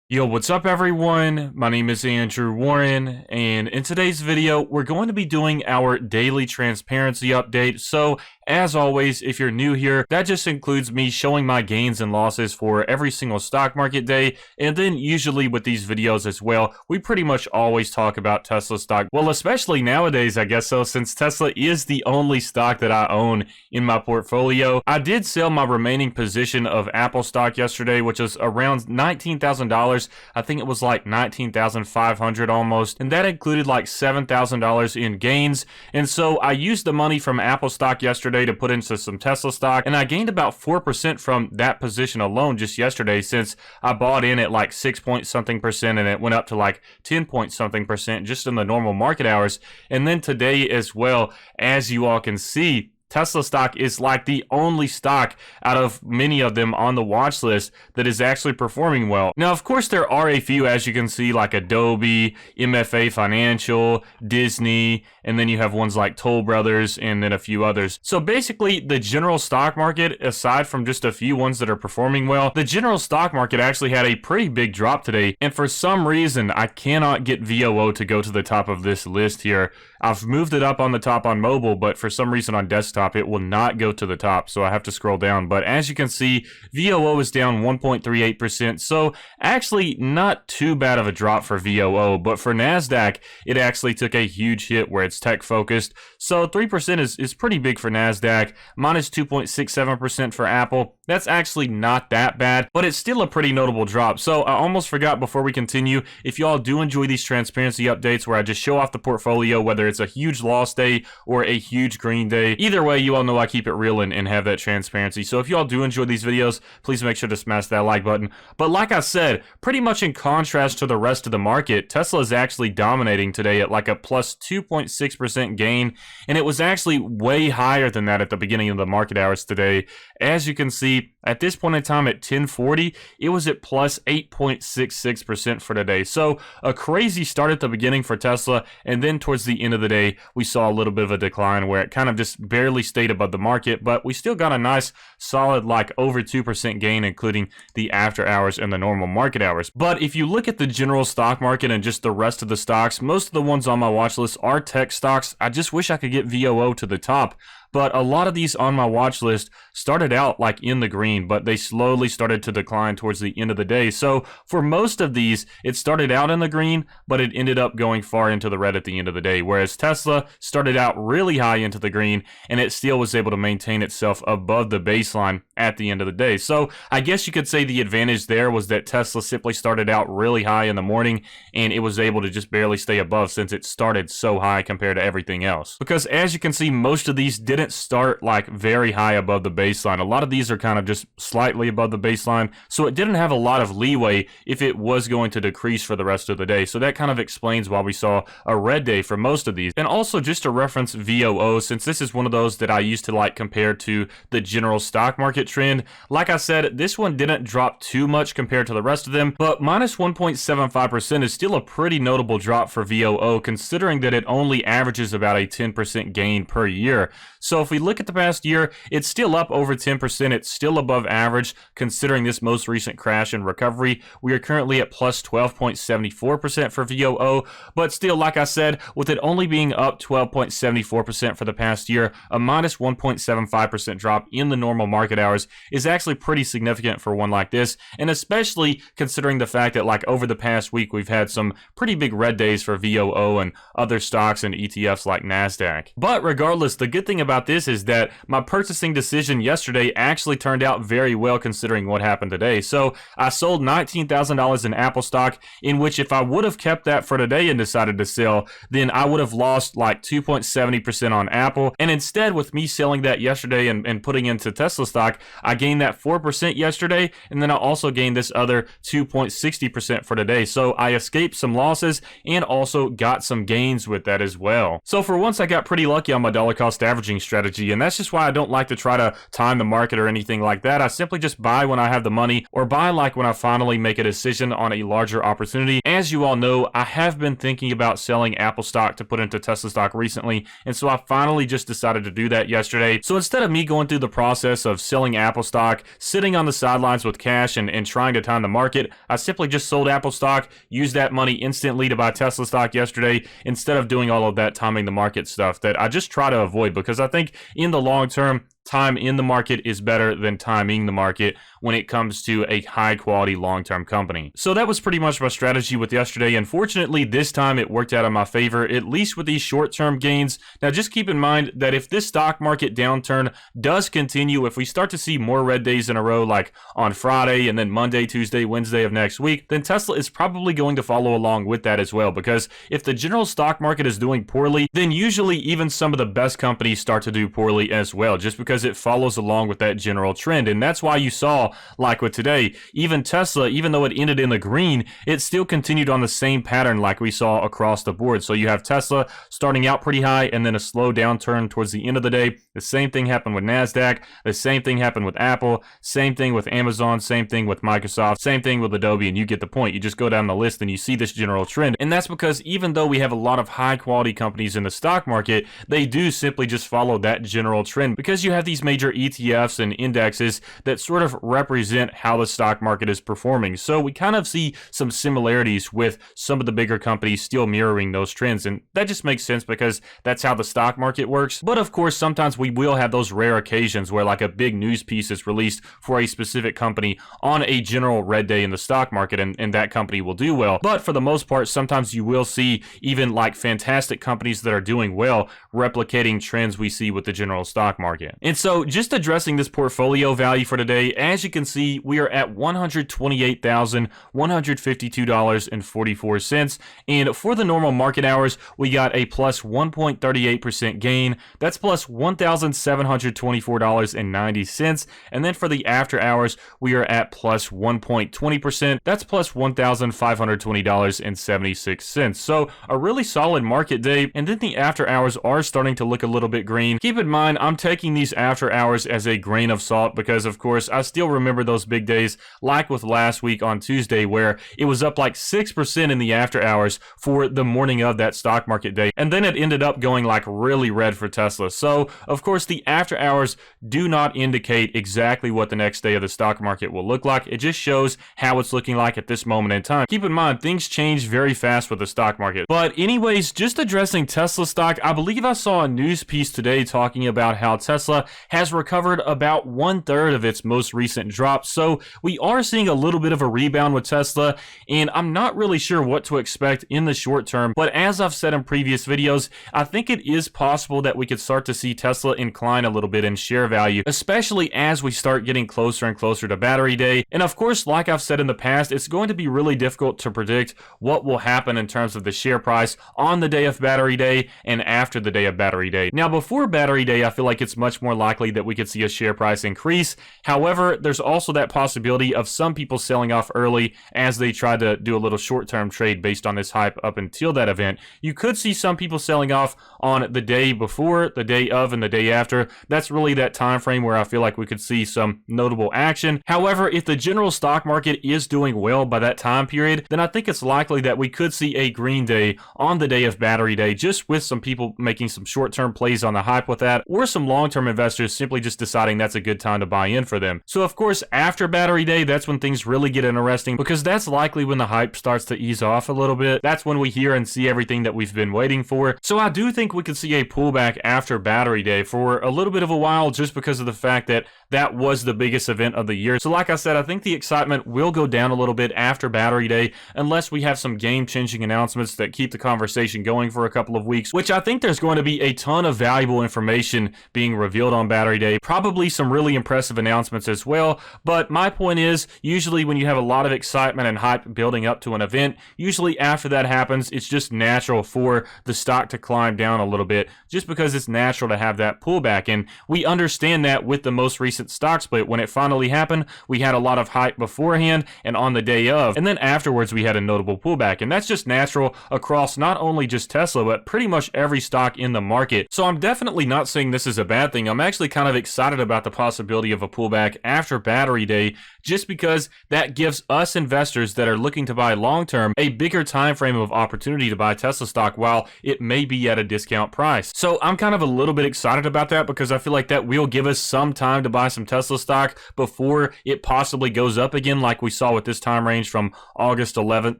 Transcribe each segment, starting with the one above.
Yo, what's up everyone? My name is Andrew Warren, and in today's video, we're going to be doing our daily transparency update. So, as always, if you're new here, that just includes me showing my gains and losses for every single stock market day, and then usually with these videos as well, we pretty much always talk about Tesla stock. Well, especially nowadays, I guess so, since Tesla is the only stock that I own in my portfolio. I did sell my remaining position of Apple stock yesterday, which was around $19,000. I think it was like $19,500 almost, and that included like $7,000 in gains. And so I used the money from Apple stock yesterday to put into some Tesla stock, and I gained about 4% from that position alone just yesterday, since I bought in at like 6 point something percent and it went up to like 10 point something percent just in the normal market hours. And then today as well, as you all can see, Tesla stock is like the only stock out of many of them on the watch list that is actually performing well. Now, of course, there are a few, as you can see, like Adobe, MFA Financial, Disney, and then you have ones like Toll Brothers and then a few others. So basically, the general stock market, aside from just a few ones that are performing well, the general stock market actually had a pretty big drop today. And for some reason, I cannot get VOO to go to the top of this list here. I've moved it up on the top on mobile, but for some reason on desktop, it will not go to the top, so I have to scroll down. But as you can see, VOO is down 1.38%, so actually not too bad of a drop for VOO, but for NASDAQ, it actually took a huge hit where it's tech focused, so 3% is pretty big for NASDAQ, minus 2.67% for Apple. That's actually not that bad, but it's still a pretty notable drop. So I almost forgot before we continue, if y'all do enjoy these transparency updates where I just show off the portfolio, whether it's a huge loss day or a huge green day, either way, you all know I keep it real and have that transparency. So if y'all do enjoy these videos, please make sure to smash that like button. But like I said, pretty much in contrast to the rest of the market, Tesla is actually dominating today at like a plus 2.6% gain, and it was actually way higher than that at the beginning of the market hours today. As you can see, at this point in time at 10:40, it was at plus 8.66% for today. So a crazy start at the beginning for Tesla, and then towards the end of the day, we saw a little bit of a decline where it kind of just barely stayed above the market, but we still got a nice solid like over 2% gain, including the after hours and the normal market hours. But if you look at the general stock market and just the rest of the stocks, most of the ones on my watch list are tech stocks. I just wish I could get VOO to the top. But a lot of these on my watch list started out like in the green, but they slowly started to decline towards the end of the day. So for most of these, it started out in the green, but it ended up going far into the red at the end of the day. Whereas Tesla started out really high into the green, and it still was able to maintain itself above the baseline at the end of the day. So I guess you could say the advantage there was that Tesla simply started out really high in the morning, and it was able to just barely stay above since it started so high compared to everything else. Because as you can see, most of these didn't start like very high above the baseline. A lot of these are kind of just slightly above the baseline, so it didn't have a lot of leeway if it was going to decrease for the rest of the day. So that kind of explains why we saw a red day for most of these. And also just to reference VOO, since this is one of those that I used to like compare to the general stock market trend, like I said, this one didn't drop too much compared to the rest of them, but minus 1.75% is still a pretty notable drop for VOO, considering that it only averages about a 10% gain per year. So if we look at the past year, it's still up over 10%. It's still above average considering this most recent crash and recovery. We are currently at plus 12.74% for VOO, but still, like I said, with it only being up 12.74% for the past year, a minus 1.75% drop in the normal market hours is actually pretty significant for one like this, and especially considering the fact that like over the past week, we've had some pretty big red days for VOO and other stocks and ETFs like NASDAQ. But regardless, the good thing about this is that my purchasing decision yesterday actually turned out very well considering what happened today. So I sold $19,000 in Apple stock, in which if I would have kept that for today and decided to sell, then I would have lost like 2.70% on Apple. And instead, with me selling that yesterday and putting into Tesla stock, I gained that 4% yesterday, and then I also gained this other 2.60% for today. So I escaped some losses and also got some gains with that as well. So for once, I got pretty lucky on my dollar cost averaging strategy, and that's just why I don't like to try to time the market or anything like that. I simply just buy when I have the money, or buy like when I finally make a decision on a larger opportunity. As you all know, I have been thinking about selling Apple stock to put into Tesla stock recently, and so I finally just decided to do that yesterday. So instead of me going through the process of selling Apple stock, sitting on the sidelines with cash and trying to time the market, I simply just sold Apple stock, used that money instantly to buy Tesla stock yesterday, instead of doing all of that timing the market stuff that I just try to avoid, because I think in the long term, time in the market is better than timing the market when it comes to a high quality long-term company. So that was pretty much my strategy with yesterday. Unfortunately, this time it worked out in my favor, at least with these short-term gains. Now just keep in mind that if this stock market downturn does continue, if we start to see more red days in a row like on Friday and then Monday, Tuesday, Wednesday of next week, then Tesla is probably going to follow along with that as well, because if the general stock market is doing poorly, then usually even some of the best companies start to do poorly as well, just because it follows along with that general trend. And that's why you saw, like with today, even Tesla, even though it ended in the green, it still continued on the same pattern like we saw across the board. So you have Tesla starting out pretty high and then a slow downturn towards the end of the day. The same thing happened with NASDAQ, the same thing happened with Apple, same thing with Amazon, same thing with Microsoft, same thing with Adobe, and you get the point. You just go down the list and you see this general trend. And that's because even though we have a lot of high quality companies in the stock market, they do simply just follow that general trend, because you have these major ETFs and indexes that sort of represent how the stock market is performing. So we kind of see some similarities with some of the bigger companies still mirroring those trends, and that just makes sense because that's how the stock market works. But of course, sometimes we will have those rare occasions where like a big news piece is released for a specific company on a general red day in the stock market, and that company will do well. But for the most part, sometimes you will see even like fantastic companies that are doing well replicating trends we see with the general stock market. And so just addressing this portfolio value for today, as you can see, we are at $128,152.44. And for the normal market hours, we got a plus 1.38% gain. That's plus $1,724.90. And then for the after hours, we are at plus 1.20%. That's plus $1,520.76. So a really solid market day. And then the after hours are starting to look a little bit green. Keep in mind, I'm taking these after hours as a grain of salt because, of course, I still remember those big days like with last week on Tuesday where it was up like 6% in the after hours for the morning of that stock market day, and then it ended up going like really red for Tesla. So, of course, the after hours do not indicate exactly what the next day of the stock market will look like. It just shows how it's looking like at this moment in time. Keep in mind, things change very fast with the stock market. But anyways, just addressing Tesla stock, I believe I saw a news piece today talking about how Tesla has recovered about 1/3 of its most recent drop. So we are seeing a little bit of a rebound with Tesla, and I'm not really sure what to expect in the short term. But as I've said in previous videos, I think it is possible that we could start to see Tesla incline a little bit in share value, especially as we start getting closer and closer to Battery Day. And of course, like I've said in the past, it's going to be really difficult to predict what will happen in terms of the share price on the day of Battery Day and after the day of Battery Day. Now, before Battery Day, I feel like it's much more likely that we could see a share price increase. However, there's also that possibility of some people selling off early as they try to do a little short-term trade based on this hype up until that event. You could see some people selling off on the day before, the day of, and the day after. That's really that time frame where I feel like we could see some notable action. However, if the general stock market is doing well by that time period, then I think it's likely that we could see a green day on the day of Battery Day, just with some people making some short-term plays on the hype with that, or some long-term investors simply just deciding that's a good time to buy in for them. So of course, after Battery Day, that's when things really get interesting, because that's likely when the hype starts to ease off a little bit. That's when we hear and see everything that we've been waiting for. So I do think we could see a pullback after Battery Day for a little bit of a while, just because of the fact that that was the biggest event of the year. So like I said, I think the excitement will go down a little bit after Battery Day, unless we have some game-changing announcements that keep the conversation going for a couple of weeks, which I think there's going to be a ton of valuable information being revealed on Battery Day, probably some really impressive announcements as well. But my point is, usually when you have a lot of excitement and hype building up to an event, usually after that happens, it's just natural for the stock to climb down a little bit, just because it's natural to have that pullback. And we understand that with the most recent decent stock split. When it finally happened, we had a lot of hype beforehand and on the day of, and then afterwards we had a notable pullback, and that's just natural across not only just Tesla, but pretty much every stock in the market. So I'm definitely not saying this is a bad thing. I'm actually kind of excited about the possibility of a pullback after Battery Day, just because that gives us investors that are looking to buy long-term a bigger time frame of opportunity to buy Tesla stock while it may be at a discount price. So I'm kind of a little bit excited about that because I feel like that will give us some time to buy some Tesla stock before it possibly goes up again, like we saw with this time range from August 11th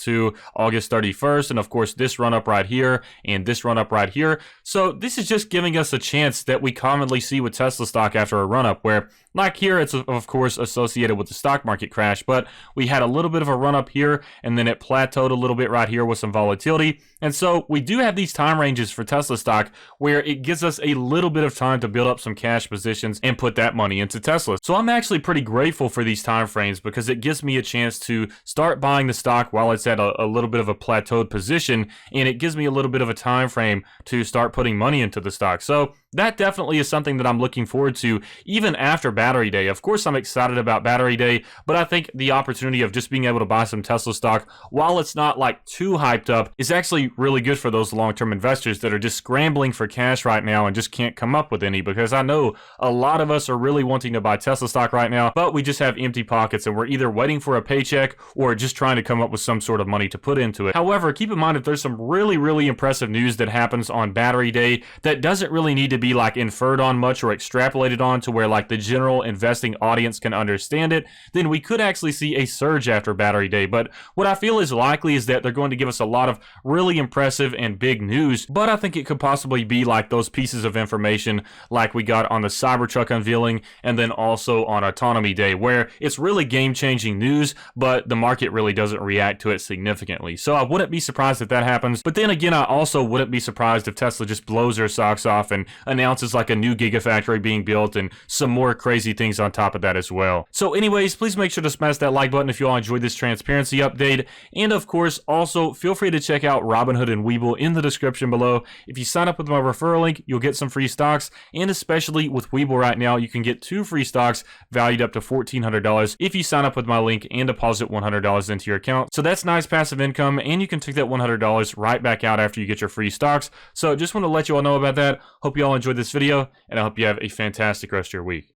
to August 31st, and of course this run up right here and this run up right here. So this is just giving us a chance that we commonly see with Tesla stock after a run up, where like here it's of course associated with the stock market crash, but we had a little bit of a run up here and then it plateaued a little bit right here with some volatility. And so we do have these time ranges for Tesla stock where it gives us a little bit of time to build up some cash positions and put that money into Tesla. So I'm actually pretty grateful for these time frames because it gives me a chance to start buying the stock while it's at a little bit of a plateaued position, and it gives me a little bit of a time frame to start putting money into the stock. So that definitely is something that I'm looking forward to even after Battery Day. Of course, I'm excited about Battery Day, but I think the opportunity of just being able to buy some Tesla stock while it's not like too hyped up is actually really good for those long-term investors that are just scrambling for cash right now and just can't come up with any, because I know a lot of us are really wanting to buy Tesla stock right now, but we just have empty pockets and we're either waiting for a paycheck or just trying to come up with some sort of money to put into it. However, keep in mind that there's some really impressive news that happens on Battery Day that doesn't really need to be like inferred on much or extrapolated on to where like the general investing audience can understand it. Then we could actually see a surge after Battery Day. But what I feel is likely is that they're going to give us a lot of really impressive and big news, but I think it could possibly be like those pieces of information like we got on the Cybertruck unveiling and then also on Autonomy Day, where it's really game-changing news, but the market really doesn't react to it significantly. So I wouldn't be surprised if that happens, but then again, I also wouldn't be surprised if Tesla just blows their socks off and announces like a new Gigafactory being built and some more crazy things on top of that as well. So anyways, please make sure to smash that like button if you all enjoyed this transparency update, and of course also feel free to check out Robinhood and Webull in the description below. If you sign up with my referral link, you'll get some free stocks, and especially with Webull right now, you can get 2 free stocks valued up to $1,400 if you sign up with my link and deposit $100 into your account. So that's nice passive income, and you can take that $100 right back out after you get your free stocks. So just want to let you all know about that. Hope you all enjoyed this video, and I hope you have a fantastic rest of your week.